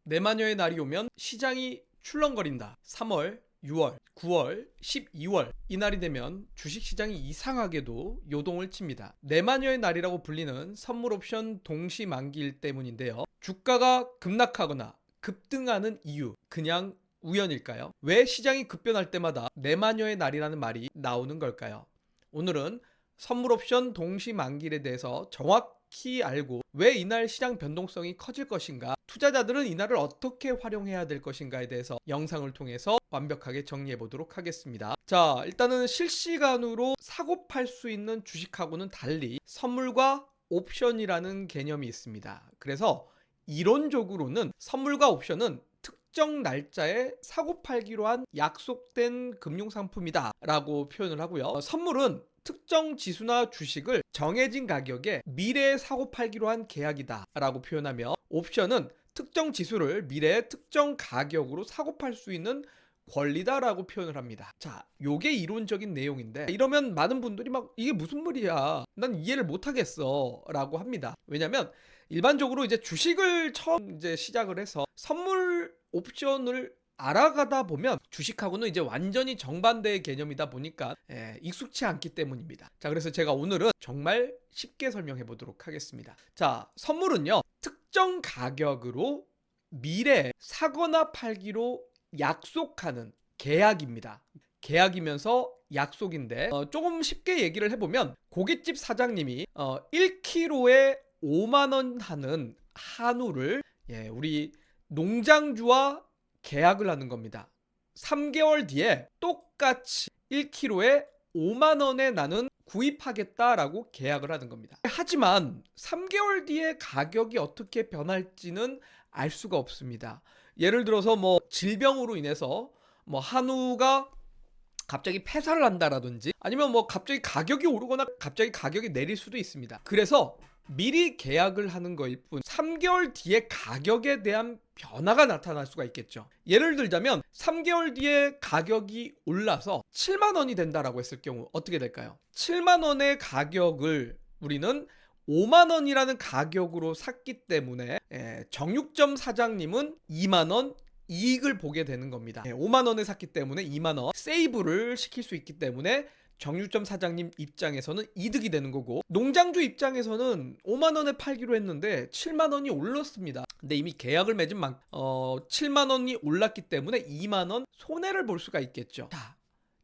내마녀의 날이 오면 시장이 출렁거린다. 3월, 6월, 9월, 12월 이 날이 되면 주식시장이 이상하게도 요동을 칩니다. 내마녀의 날이라고 불리는 선물 옵션 동시 만기일 때문인데요. 주가가 급락하거나 급등하는 이유 그냥 우연일까요? 왜 시장이 급변할 때마다 내마녀의 날이라는 말이 나오는 걸까요? 오늘은 선물 옵션 동시 만기일에 대해서 정확히 알고 왜 이날 시장 변동성이 커질 것인가, 투자자들은 이날을 어떻게 활용해야 될 것인가에 대해서 영상을 통해서 완벽하게 정리해 보도록 하겠습니다. 자, 일단은 실시간으로 사고 팔 수 있는 주식하고는 달리 선물과 옵션이라는 개념이 있습니다. 그래서 이론적으로는 선물과 옵션은 특정 날짜에 사고 팔기로 한 약속된 금융상품이다 라고 표현을 하고요. 선물은 특정 지수나 주식을 정해진 가격에 미래에 사고 팔기로 한 계약이다 라고 표현하며, 옵션은 특정 지수를 미래에 특정 가격으로 사고 팔 수 있는 권리다라고 표현을 합니다. 자, 요게 이론적인 내용인데, 이러면 많은 분들이 막 이게 무슨 말이야, 난 이해를 못하겠어 라고 합니다. 왜냐면 일반적으로 이제 주식을 처음 이제 시작을 해서 선물 옵션을 알아가다 보면 주식하고는 이제 완전히 정반대의 개념이다 보니까 익숙치 않기 때문입니다. 자, 그래서 제가 오늘은 정말 쉽게 설명해 보도록 하겠습니다. 자, 선물은요, 특정 가격으로 미래에 사거나 팔기로 약속하는 계약입니다. 계약이면서 약속인데, 조금 쉽게 얘기를 해보면 고깃집 사장님이 1kg에 5만 원 하는 한우를 우리 농장주와 계약을 하는 겁니다. 3개월 뒤에 똑같이 1kg에 5만 원에 나는 구입하겠다라고 계약을 하는 겁니다. 하지만 3개월 뒤에 가격이 어떻게 변할지는 알 수가 없습니다. 예를 들어서 뭐 질병으로 인해서 뭐 한우가 갑자기 폐사를 한다라든지, 아니면 뭐 갑자기 가격이 오르거나 갑자기 가격이 내릴 수도 있습니다. 그래서 미리 계약을 하는 거일 뿐 3개월 뒤에 가격에 대한 변화가 나타날 수가 있겠죠. 예를 들자면 3개월 뒤에 가격이 올라서 7만 원이 된다라고 했을 경우 어떻게 될까요? 7만 원의 가격을 우리는 5만 원이라는 가격으로 샀기 때문에 정육점 사장님은 2만 원 이익을 보게 되는 겁니다. 5만 원에 샀기 때문에 2만 원 세이브를 시킬 수 있기 때문에 정육점 사장님 입장에서는 이득이 되는 거고, 농장주 입장에서는 5만 원에 팔기로 했는데 7만 원이 올랐습니다. 근데 이미 계약을 맺은 7만 원이 올랐기 때문에 2만 원 손해를 볼 수가 있겠죠. 자,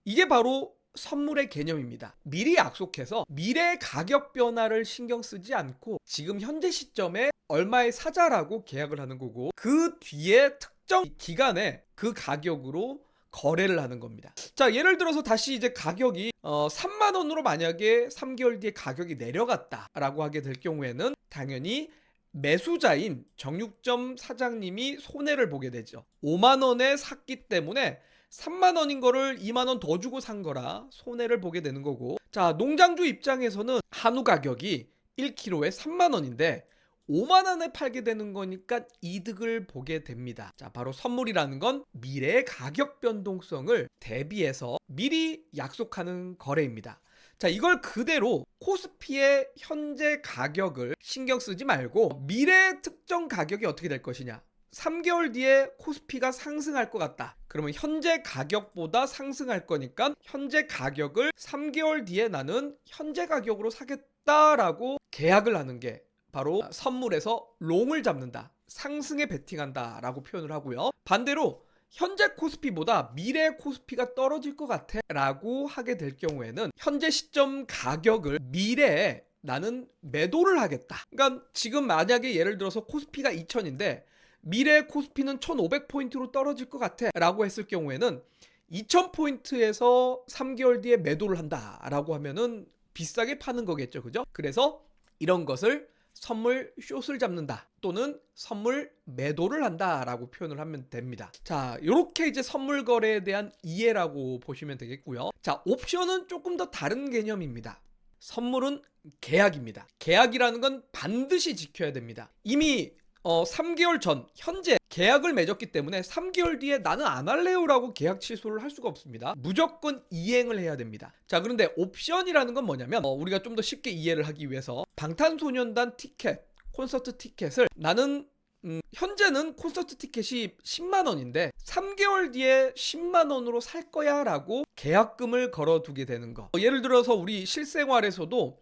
이게 바로 선물의 개념입니다. 미리 약속해서 미래 가격 변화를 신경 쓰지 않고 지금 현재 시점에 얼마에 사자라고 계약을 하는 거고, 그 뒤에 특정 기간에 그 가격으로 거래를 하는 겁니다. 자, 예를 들어서 다시 이제 가격이 3만 원으로 만약에 3개월 뒤에 가격이 내려갔다라고 하게 될 경우에는 당연히 매수자인 정육점 사장님이 손해를 보게 되죠. 5만 원에 샀기 때문에 3만 원인 거를 2만 원 더 주고 산 거라 손해를 보게 되는 거고, 자, 농장주 입장에서는 한우 가격이 1kg에 3만 원인데 5만 원에 팔게 되는 거니까 이득을 보게 됩니다. 자, 바로 선물이라는 건 미래의 가격 변동성을 대비해서 미리 약속하는 거래입니다. 자, 이걸 그대로 코스피의 현재 가격을 신경 쓰지 말고 미래 특정 가격이 어떻게 될 것이냐, 3개월 뒤에 코스피가 상승할 것 같다. 그러면 현재 가격보다 상승할 거니까 현재 가격을 3개월 뒤에 나는 현재 가격으로 사겠다라고 계약을 하는 게 바로 선물에서 롱을 잡는다, 상승에 베팅한다 라고 표현을 하고요. 반대로 현재 코스피보다 미래 코스피가 떨어질 것 같아 라고 하게 될 경우에는 현재 시점 가격을 미래에 나는 매도를 하겠다. 그러니까 지금 만약에 예를 들어서 코스피가 2000인데 미래 코스피는 1500포인트로 떨어질 것 같아 라고 했을 경우에는 2000포인트에서 3개월 뒤에 매도를 한다 라고 하면은 비싸게 파는 거겠죠. 그죠? 그래서 이런 것을 선물 숏을 잡는다 또는 선물 매도를 한다 라고 표현을 하면 됩니다. 자, 이렇게 이제 선물 거래에 대한 이해라고 보시면 되겠고요. 자, 옵션은 조금 더 다른 개념입니다. 선물은 계약입니다. 계약이라는 건 반드시 지켜야 됩니다. 이미 3개월 전 현재 계약을 맺었기 때문에 3개월 뒤에 나는 안 할래요 라고 계약 취소를 할 수가 없습니다. 무조건 이행을 해야 됩니다. 자, 그런데 옵션이라는 건 뭐냐면 우리가 좀 더 쉽게 이해를 하기 위해서 방탄소년단 티켓, 콘서트 티켓을 나는 현재는 콘서트 티켓이 10만 원인데 3개월 뒤에 10만 원으로 살 거야 라고 계약금을 걸어두게 되는 거. 예를 들어서 우리 실생활에서도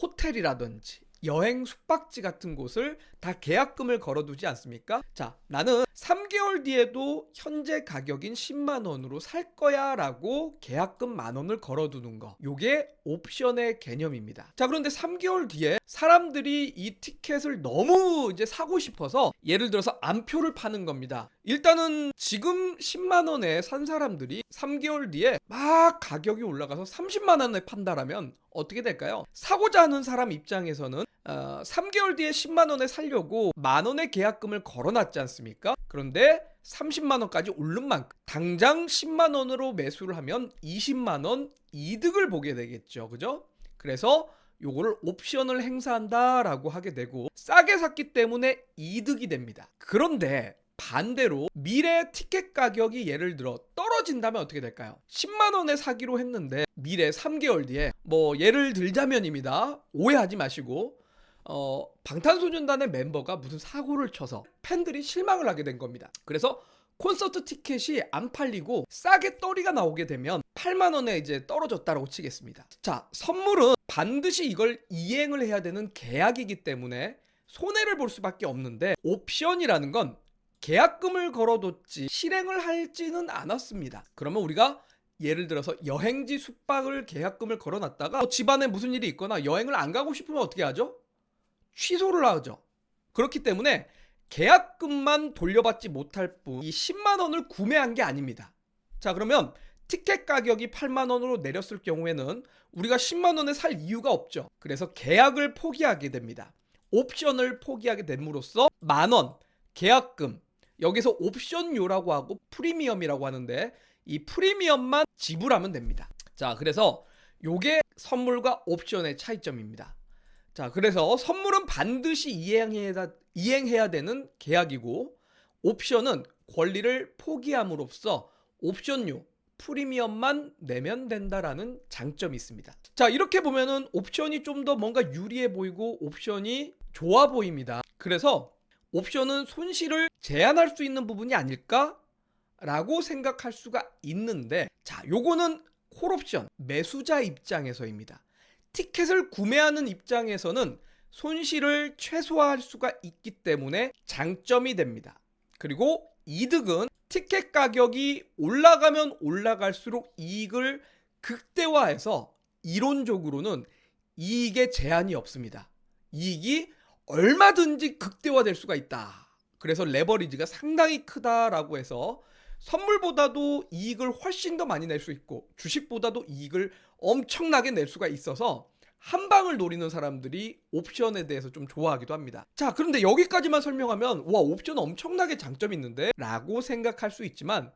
호텔이라든지 여행 숙박지 같은 곳을 다 계약금을 걸어두지 않습니까? 자, 나는 3개월 뒤에도 현재 가격인 10만 원으로 살 거야 라고 계약금 만 원을 걸어두는 거. 요게 옵션의 개념입니다. 자, 그런데 3개월 뒤에 사람들이 이 티켓을 너무 이제 사고 싶어서 예를 들어서 암표를 파는 겁니다. 일단은 지금 10만 원에 산 사람들이 3개월 뒤에 막 가격이 올라가서 30만 원에 판다라면 어떻게 될까요? 사고자 하는 사람 입장에서는 3개월 뒤에 10만 원에 살려고 만 원의 계약금을 걸어놨지 않습니까? 그런데 30만 원까지 오른 만큼 당장 10만 원으로 매수를 하면 20만 원 이득을 보게 되겠죠. 그죠? 그래서 요거를 옵션을 행사한다라고 하게 되고 싸게 샀기 때문에 이득이 됩니다. 그런데 반대로 미래 티켓 가격이 예를 들어 떨어진다면 어떻게 될까요? 10만 원에 사기로 했는데 미래 3개월 뒤에 예를 들자면입니다. 오해하지 마시고 방탄소년단의 멤버가 무슨 사고를 쳐서 팬들이 실망을 하게 된 겁니다. 그래서 콘서트 티켓이 안 팔리고 싸게 떨이가 나오게 되면 8만 원에 이제 떨어졌다라고 치겠습니다. 자, 선물은 반드시 이걸 이행을 해야 되는 계약이기 때문에 손해를 볼 수밖에 없는데 옵션이라는 건 계약금을 걸어뒀지 실행을 하지는 않았습니다. 그러면 우리가 예를 들어서 여행지 숙박을 계약금을 걸어놨다가 집안에 무슨 일이 있거나 여행을 안 가고 싶으면 어떻게 하죠? 취소를 하죠. 그렇기 때문에 계약금만 돌려받지 못할 뿐 이 10만 원을 구매한 게 아닙니다. 자, 그러면 티켓 가격이 8만 원으로 내렸을 경우에는 우리가 10만 원에 살 이유가 없죠. 그래서 계약을 포기하게 됩니다. 옵션을 포기하게 됨으로써 만 원 계약금, 여기서 옵션료라고 하고 프리미엄이라고 하는데 이 프리미엄만 지불하면 됩니다. 자, 그래서 요게 선물과 옵션의 차이점입니다. 자, 그래서 선물은 반드시 이행해야 되는 계약이고 옵션은 권리를 포기함으로써 옵션료, 프리미엄만 내면 된다라는 장점이 있습니다. 자, 이렇게 보면은 옵션이 좀 더 뭔가 유리해 보이고 옵션이 좋아 보입니다. 그래서 옵션은 손실을 제한할 수 있는 부분이 아닐까라고 생각할 수가 있는데, 자, 요거는 콜옵션, 매수자 입장에서입니다. 티켓을 구매하는 입장에서는 손실을 최소화할 수가 있기 때문에 장점이 됩니다. 그리고 이득은 티켓 가격이 올라가면 올라갈수록 이익을 극대화해서 이론적으로는 이익에 제한이 없습니다. 이익이 얼마든지 극대화될 수가 있다. 그래서 레버리지가 상당히 크다라고 해서 선물보다도 이익을 훨씬 더 많이 낼 수 있고 주식보다도 이익을 엄청나게 낼 수가 있어서 한 방을 노리는 사람들이 옵션에 대해서 좀 좋아하기도 합니다. 자, 그런데 여기까지만 설명하면 와, 옵션 엄청나게 장점이 있는데 라고 생각할 수 있지만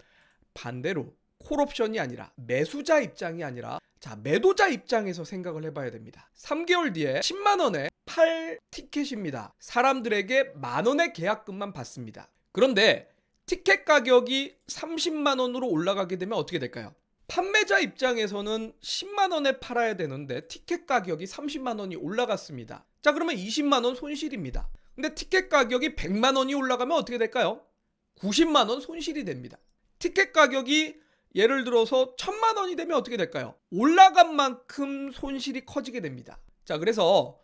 반대로 콜옵션이 아니라 매수자 입장이 아니라 자, 매도자 입장에서 생각을 해봐야 됩니다. 3개월 뒤에 10만 원에 팔 티켓입니다. 사람들에게 만 원의 계약금만 받습니다. 그런데 티켓 가격이 30만 원으로 올라가게 되면 어떻게 될까요? 판매자 입장에서는 10만 원에 팔아야 되는데 티켓 가격이 30만 원이 올라갔습니다. 자, 그러면 20만 원 손실입니다. 근데 티켓 가격이 100만 원이 올라가면 어떻게 될까요? 90만 원 손실이 됩니다. 티켓 가격이 예를 들어서 1000만 원이 되면 어떻게 될까요? 올라간 만큼 손실이 커지게 됩니다. 자, 그래서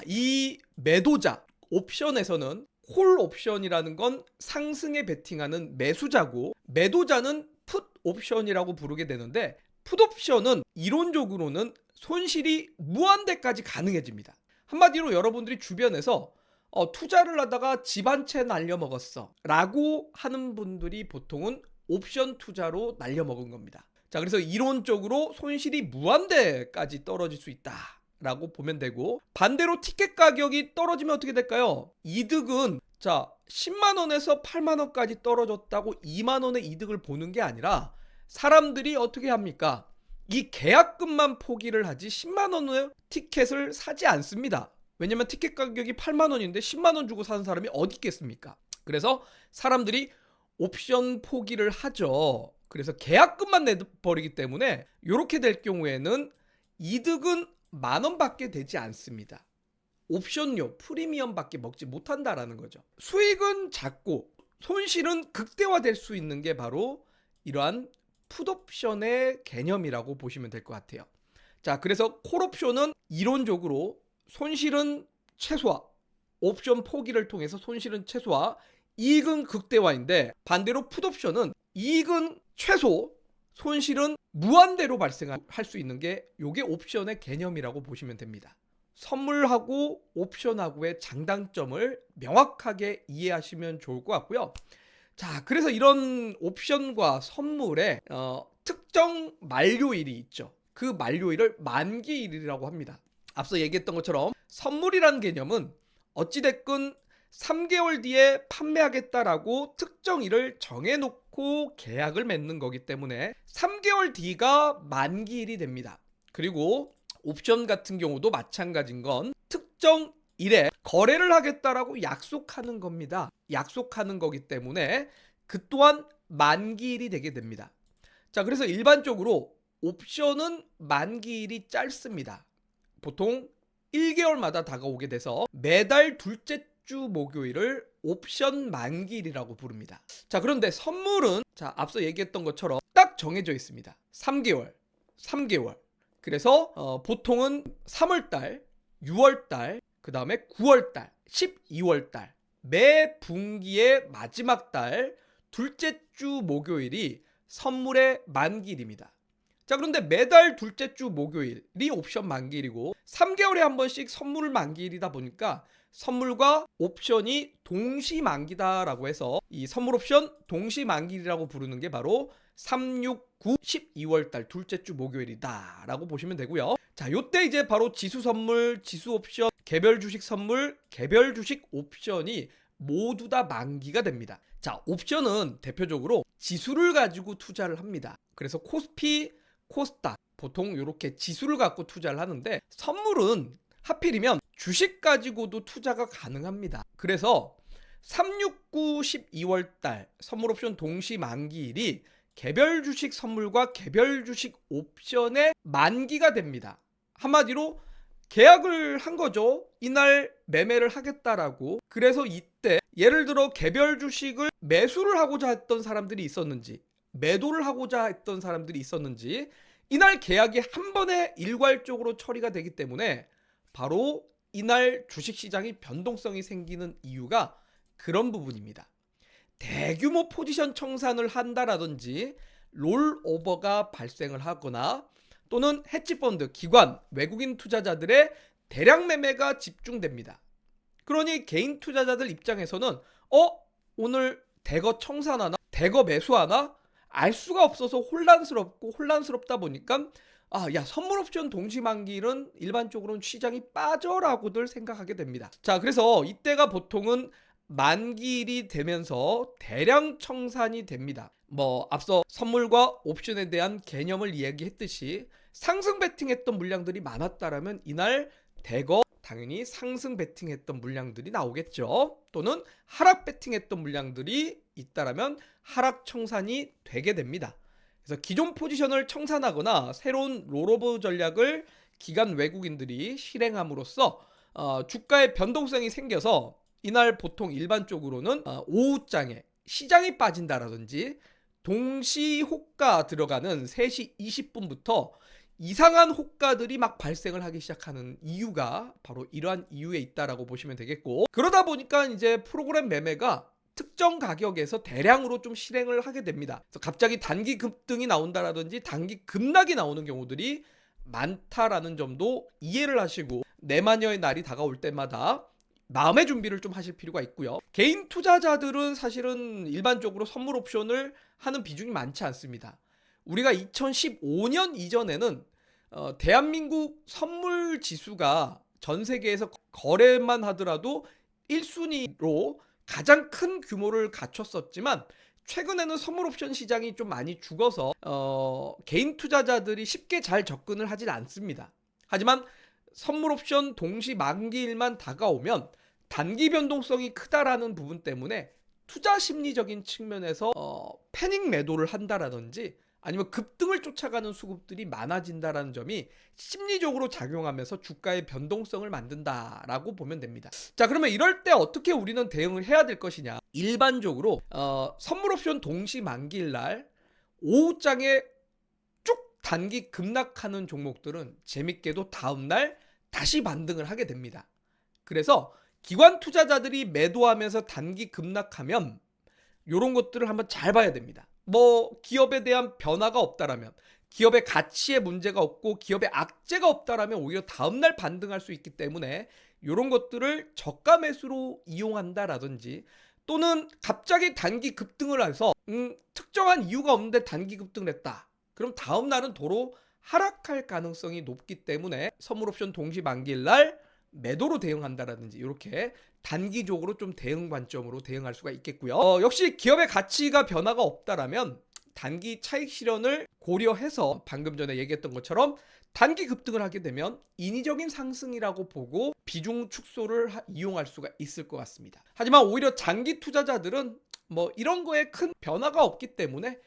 이 매도자 옵션에서는 콜 옵션이라는 건 상승에 베팅하는 매수자고 매도자는 풋 옵션이라고 부르게 되는데 풋 옵션은 이론적으로는 손실이 무한대까지 가능해집니다. 한마디로 여러분들이 주변에서 투자를 하다가 집 한 채 날려먹었어 라고 하는 분들이 보통은 옵션 투자로 날려먹은 겁니다. 자, 그래서 이론적으로 손실이 무한대까지 떨어질 수 있다 라고 보면 되고, 반대로 티켓 가격이 떨어지면 어떻게 될까요? 이득은 10만 원에서 8만 원까지 떨어졌다고 2만 원의 이득을 보는 게 아니라 사람들이 어떻게 합니까? 이 계약금만 포기를 하지 10만 원의 티켓을 사지 않습니다. 왜냐면 티켓 가격이 8만 원인데 10만 원 주고 사는 사람이 어디 있겠습니까? 그래서 사람들이 옵션 포기를 하죠. 그래서 계약금만 내버리기 때문에 이렇게 될 경우에는 이득은 만 원밖에 되지 않습니다. 옵션료, 프리미엄밖에 먹지 못한다라는 거죠. 수익은 작고 손실은 극대화될 수 있는 게 바로 이러한 풋옵션의 개념이라고 보시면 될 것 같아요. 자, 그래서 콜옵션은 이론적으로 손실은 최소화, 옵션 포기를 통해서 손실은 최소화, 이익은 극대화인데, 반대로 풋옵션은 이익은 최소, 손실은 무한대로 발생할 수 있는 게 요게 옵션의 개념이라고 보시면 됩니다. 선물하고 옵션하고의 장단점을 명확하게 이해하시면 좋을 것 같고요. 자, 그래서 이런 옵션과 선물에 특정 만료일이 있죠. 그 만료일을 만기일이라고 합니다. 앞서 얘기했던 것처럼 선물이라는 개념은 어찌됐건 3개월 뒤에 판매하겠다라고 특정 일을 정해놓고 계약을 맺는 거기 때문에 3개월 뒤가 만기일이 됩니다. 그리고 옵션 같은 경우도 마찬가지인 건 특정 일에 거래를 하겠다라고 약속하는 겁니다. 약속하는 거기 때문에 그 또한 만기일이 되게 됩니다. 자, 그래서 일반적으로 옵션은 만기일이 짧습니다. 보통 1개월마다 다가오게 돼서 매달 둘째 주 목요일을 옵션 만기일이라고 부릅니다. 자, 그런데 선물은 자, 앞서 얘기했던 것처럼 딱 정해져 있습니다. 3개월. 그래서 보통은 3월달, 6월달, 그 다음에 9월달, 12월달 매 분기의 마지막 달 둘째 주 목요일이 선물의 만기일입니다. 자, 그런데 매달 둘째 주 목요일이 옵션 만기일이고 3개월에 한 번씩 선물 만기일이다 보니까 선물과 옵션이 동시 만기다라고 해서 이 선물 옵션 동시 만기일이라고 부르는 게 바로 3, 6, 9, 12월달 둘째 주 목요일이다 라고 보시면 되고요. 자, 요때 이제 바로 지수 선물, 지수 옵션, 개별 주식 선물, 개별 주식 옵션이 모두 다 만기가 됩니다. 자, 옵션은 대표적으로 지수를 가지고 투자를 합니다. 그래서 코스피, 코스닥 보통 이렇게 지수를 갖고 투자를 하는데, 선물은 하필이면 주식 가지고도 투자가 가능합니다. 그래서 3, 6, 9, 12월달 선물 옵션 동시 만기일이 개별 주식 선물과 개별 주식 옵션의 만기가 됩니다. 한마디로 계약을 한 거죠. 이날 매매를 하겠다라고. 그래서 이때 예를 들어 개별 주식을 매수를 하고자 했던 사람들이 있었는지, 매도를 하고자 했던 사람들이 있었는지, 이날 계약이 한 번에 일괄적으로 처리가 되기 때문에 바로 이날 주식시장이 변동성이 생기는 이유가 그런 부분입니다. 대규모 포지션 청산을 한다라든지 롤오버가 발생을 하거나 또는 헤지펀드, 기관, 외국인 투자자들의 대량 매매가 집중됩니다. 그러니 개인 투자자들 입장에서는 오늘 대거 청산하나? 대거 매수하나? 알 수가 없어서 혼란스럽다 보니까 선물 옵션 동시 만기일은 일반적으로는 시장이 빠져라고들 생각하게 됩니다. 자, 그래서 이때가 보통은 만기일이 되면서 대량 청산이 됩니다. 앞서 선물과 옵션에 대한 개념을 이야기했듯이 상승 베팅했던 물량들이 많았다라면 이날 대거 당연히 상승 베팅했던 물량들이 나오겠죠. 또는 하락 베팅했던 물량들이 있다라면 하락 청산이 되게 됩니다. 그래서 기존 포지션을 청산하거나 새로운 롤오버 전략을 기관 외국인들이 실행함으로써 주가의 변동성이 생겨서 이날 보통 일반적으로는 오후장에 시장이 빠진다라든지 동시 호가 들어가는 3시 20분부터 이상한 호가들이 막 발생을 하기 시작하는 이유가 바로 이러한 이유에 있다라고 보시면 되겠고, 그러다 보니까 이제 프로그램 매매가 특정 가격에서 대량으로 좀 실행을 하게 됩니다. 그래서 갑자기 단기 급등이 나온다라든지 단기 급락이 나오는 경우들이 많다라는 점도 이해를 하시고 내마녀의 날이 다가올 때마다 마음의 준비를 좀 하실 필요가 있고요. 개인 투자자들은 사실은 일반적으로 선물 옵션을 하는 비중이 많지 않습니다. 우리가 2015년 이전에는 대한민국 선물 지수가 전 세계에서 거래만 하더라도 1순위로 가장 큰 규모를 갖췄었지만 최근에는 선물 옵션 시장이 좀 많이 죽어서 개인 투자자들이 쉽게 잘 접근을 하진 않습니다. 하지만 선물 옵션 동시 만기일만 다가오면 단기 변동성이 크다라는 부분 때문에 투자 심리적인 측면에서 패닉 매도를 한다라든지 아니면 급등을 쫓아가는 수급들이 많아진다라는 점이 심리적으로 작용하면서 주가의 변동성을 만든다라고 보면 됩니다. 자, 그러면 이럴 때 어떻게 우리는 대응을 해야 될 것이냐? 일반적으로 선물 옵션 동시 만기일 날 오후장에 쭉 단기 급락하는 종목들은 재밌게도 다음날 다시 반등을 하게 됩니다. 그래서 기관 투자자들이 매도하면서 단기 급락하면 이런 것들을 한번 잘 봐야 됩니다. 뭐 기업에 대한 변화가 없다라면, 기업의 가치에 문제가 없고 기업의 악재가 없다라면 오히려 다음날 반등할 수 있기 때문에 이런 것들을 저가 매수로 이용한다라든지, 또는 갑자기 단기 급등을 해서 특정한 이유가 없는데 단기 급등을 했다. 그럼 다음날은 도로 하락할 가능성이 높기 때문에 선물 옵션 동시 만기일 날 매도로 대응한다라든지 이렇게 단기적으로 좀 대응 관점으로 대응할 수가 있겠고요. 역시 기업의 가치가 변화가 없다라면 단기 차익 실현을 고려해서 방금 전에 얘기했던 것처럼 단기 급등을 하게 되면 인위적인 상승이라고 보고 비중 축소를 이용할 수가 있을 것 같습니다. 하지만 오히려 장기 투자자들은 뭐 이런 거에 큰 변화가 없기 때문에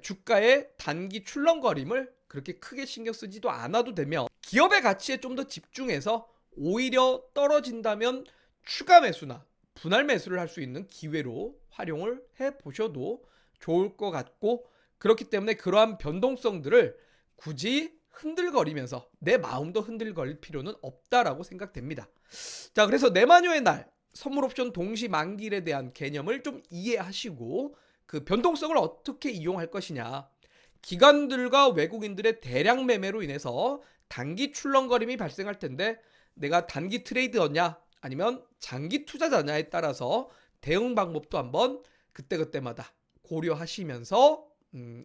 주가의 단기 출렁거림을 그렇게 크게 신경 쓰지도 않아도 되며, 기업의 가치에 좀 더 집중해서 오히려 떨어진다면 추가 매수나 분할 매수를 할 수 있는 기회로 활용을 해보셔도 좋을 것 같고, 그렇기 때문에 그러한 변동성들을 굳이 흔들거리면서 내 마음도 흔들거릴 필요는 없다라고 생각됩니다. 자, 그래서 내만여의 날 선물 옵션 동시 만기일에 대한 개념을 좀 이해하시고 그 변동성을 어떻게 이용할 것이냐, 기관들과 외국인들의 대량 매매로 인해서 단기 출렁거림이 발생할 텐데 내가 단기 트레이드였냐 아니면 장기 투자자냐에 따라서 대응 방법도 한번 그때그때마다 고려하시면서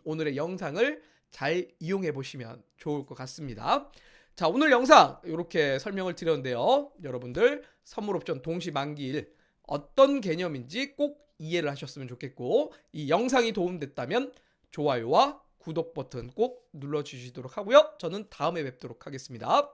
오늘의 영상을 잘 이용해 보시면 좋을 것 같습니다. 자, 오늘 영상 이렇게 설명을 드렸는데요. 여러분들 선물 옵션 동시 만기일 어떤 개념인지 꼭 이해를 하셨으면 좋겠고, 이 영상이 도움됐다면 좋아요와 구독 버튼 꼭 눌러주시도록 하고요. 저는 다음에 뵙도록 하겠습니다.